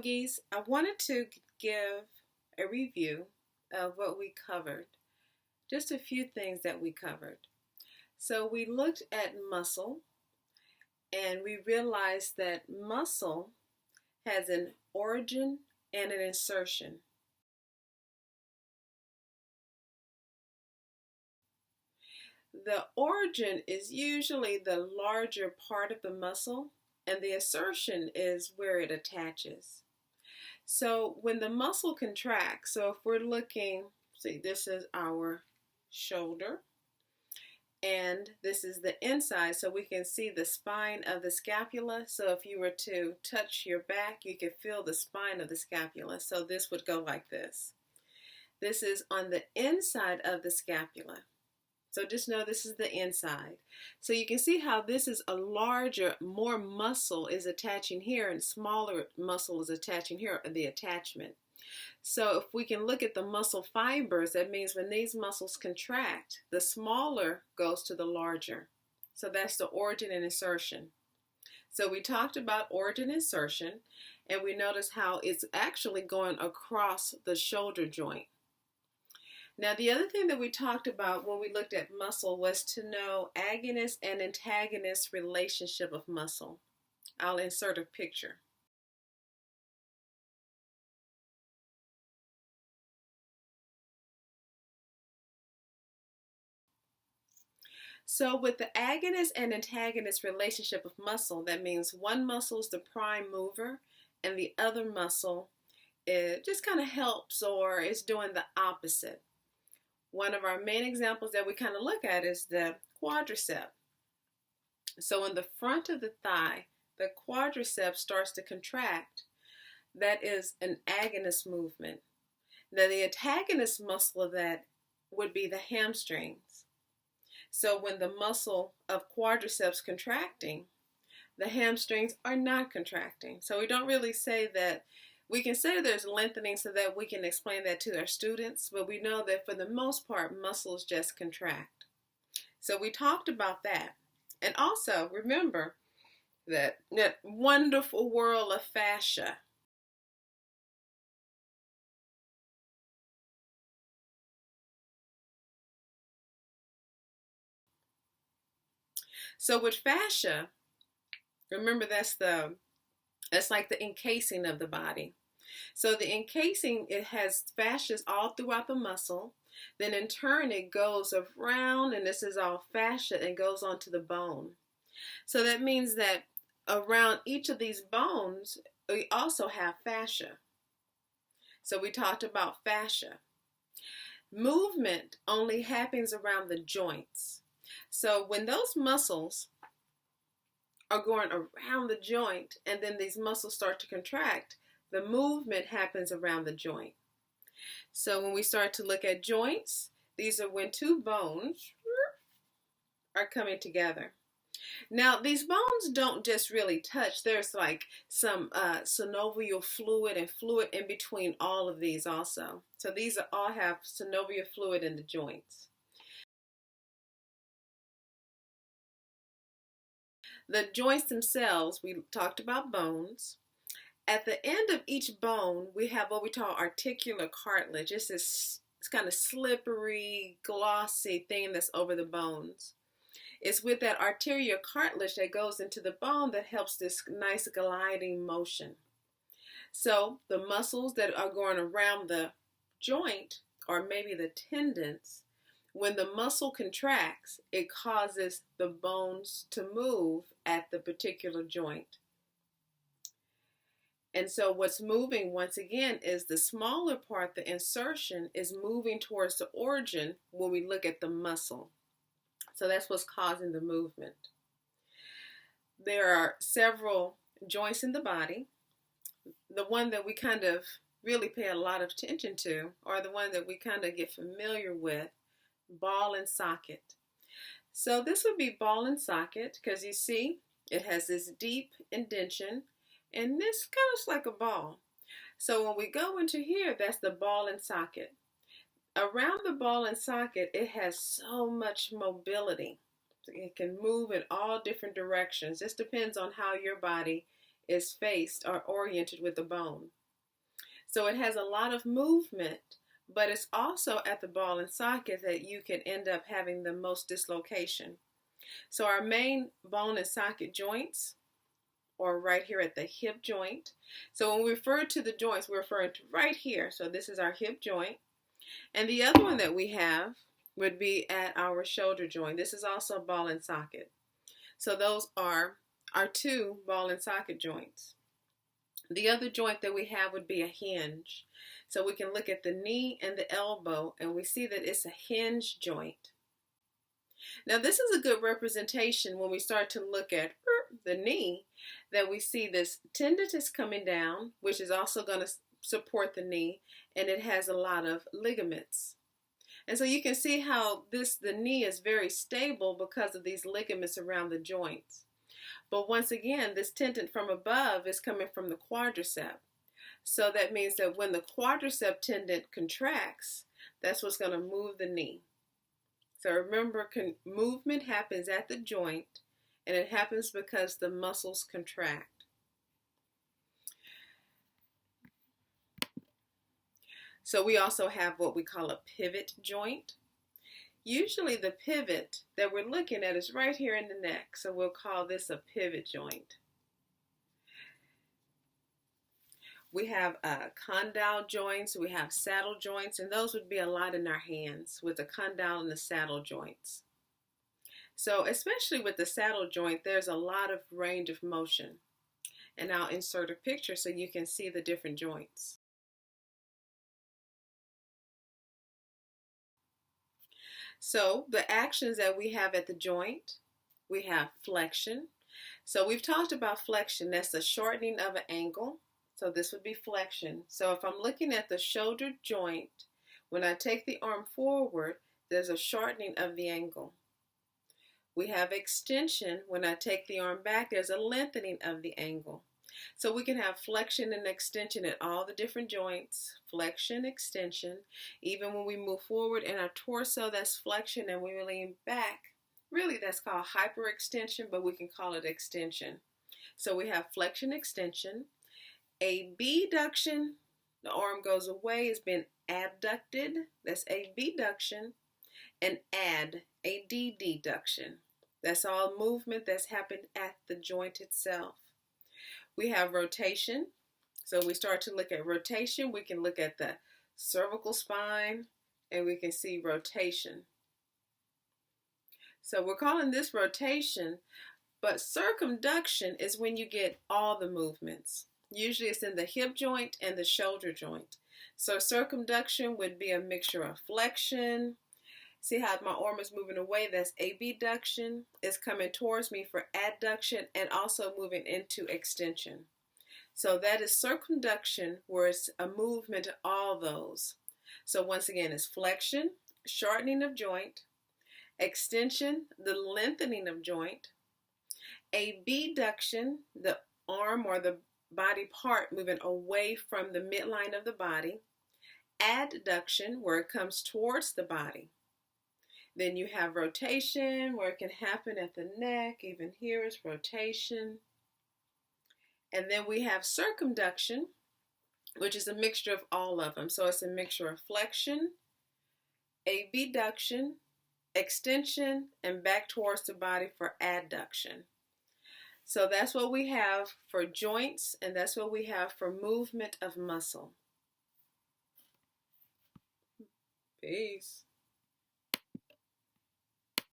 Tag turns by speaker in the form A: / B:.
A: Youngis, I wanted to give a review of what we covered. Just a few things that we covered. So we looked at muscle and we realized that muscle has an origin and an insertion. The origin is usually the larger part of the muscle, and the assertion is where it attaches. So when the muscle contracts, so if we're looking, see, this is our shoulder, and this is the inside, so we can see the spine of the scapula. So if you were to touch your back, you can feel the spine of the scapula. So this would go like this. This is on the inside of the scapula. So just know this is the inside. So you can see how this is a larger, more muscle is attaching here and smaller muscle is attaching here, the attachment. So if we can look at the muscle fibers, that means when these muscles contract, the smaller goes to the larger. So that's the origin and insertion. So we talked about origin and insertion, and we noticed how it's actually going across the shoulder joint. Now, the other thing that we talked about when we looked at muscle was to know agonist and antagonist relationship of muscle. I'll insert a picture. So with the agonist and antagonist relationship of muscle, that means one muscle is the prime mover and the other muscle just kind of helps or is doing the opposite. One of our main examples that we kind of look at is the quadricep. So in the front of the thigh, the quadricep starts to contract. That is an agonist movement. Now the antagonist muscle of that would be the hamstrings. So when the muscle of quadriceps contracting, the hamstrings are not contracting. So we don't really say that. We can say there's lengthening so that we can explain that to our students, but we know that for the most part, muscles just contract. So we talked about that. And also, remember that wonderful world of fascia. So with fascia, remember that's like the encasing of the body. So the encasing, it has fascias all throughout the muscle. Then in turn, it goes around, and this is all fascia, and goes onto the bone. So that means that around each of these bones, we also have fascia. So we talked about fascia. Movement only happens around the joints. So when those muscles are going around the joint and then these muscles start to contract, the movement happens around the joint. So when we start to look at joints, these are when two bones are coming together. Now, these bones don't just really touch. There's like some synovial fluid and fluid in between all of these also. So these all have synovial fluid in the joints. The joints themselves, we talked about bones. At the end of each bone, we have what we call articular cartilage. It's this kind of slippery, glossy thing that's over the bones. It's with that articular cartilage that goes into the bone that helps this nice gliding motion. So the muscles that are going around the joint, or maybe the tendons, when the muscle contracts, it causes the bones to move at the particular joint. And so what's moving, once again, is the smaller part, the insertion, is moving towards the origin when we look at the muscle. So that's what's causing the movement. There are several joints in the body. The one that we kind of really pay a lot of attention to, or the one that we kind of get familiar with, ball and socket. So this would be ball and socket because you see it has this deep indentation, and this kind of like a ball. So when we go into here, that's the ball and socket. Around the ball and socket, it has so much mobility. It can move in all different directions. This depends on how your body is faced or oriented with the bone. So it has a lot of movement, but it's also at the ball and socket that you can end up having the most dislocation. So our main ball and socket joints are right here at the hip joint. So when we refer to the joints, we're referring to right here. So this is our hip joint. And the other one that we have would be at our shoulder joint. This is also ball and socket. So those are our two ball and socket joints. The other joint that we have would be a hinge. So we can look at the knee and the elbow, and we see that it's a hinge joint. Now this is a good representation when we start to look at the knee, that we see this tendon coming down, which is also going to support the knee, and it has a lot of ligaments. And so you can see how the knee is very stable because of these ligaments around the joints. But once again, this tendon from above is coming from the quadricep. So that means that when the quadricep tendon contracts, that's what's going to move the knee. So remember, movement happens at the joint, and it happens because the muscles contract. So we also have what we call a pivot joint. Usually the pivot that we're looking at is right here in the neck, so we'll call this a pivot joint. We have condyle joints, we have saddle joints, and those would be a lot in our hands with the condyle and the saddle joints. So especially with the saddle joint, there's a lot of range of motion. And I'll insert a picture so you can see the different joints. So the actions that we have at the joint, we have flexion. So we've talked about flexion. That's the shortening of an angle. So this would be flexion. So if I'm looking at the shoulder joint, when I take the arm forward, there's a shortening of the angle. We have extension. When I take the arm back, there's a lengthening of the angle. So we can have flexion and extension at all the different joints. Flexion, extension. Even when we move forward in our torso, that's flexion, and we lean back. Really, that's called hyperextension, but we can call it extension. So we have flexion, extension. Abduction, the arm goes away, it's been abducted. That's abduction. And adduction. That's all movement that's happened at the joint itself. We have rotation. So we start to look at rotation. We can look at the cervical spine, and we can see rotation. So we're calling this rotation, but circumduction is when you get all the movements. Usually it's in the hip joint and the shoulder joint. So circumduction would be a mixture of flexion. See how my arm is moving away? That's abduction. It's coming towards me for adduction and also moving into extension. So that is circumduction, where it's a movement of all those. So once again, it's flexion, shortening of joint, extension, the lengthening of joint, abduction, the arm or the body part moving away from the midline of the body, adduction, where it comes towards the body. Then you have rotation, where it can happen at the neck. Even here is rotation. And then we have circumduction, which is a mixture of all of them. So it's a mixture of flexion, abduction, extension, and back towards the body for adduction. So that's what we have for joints, and that's what we have for movement of muscle. Peace.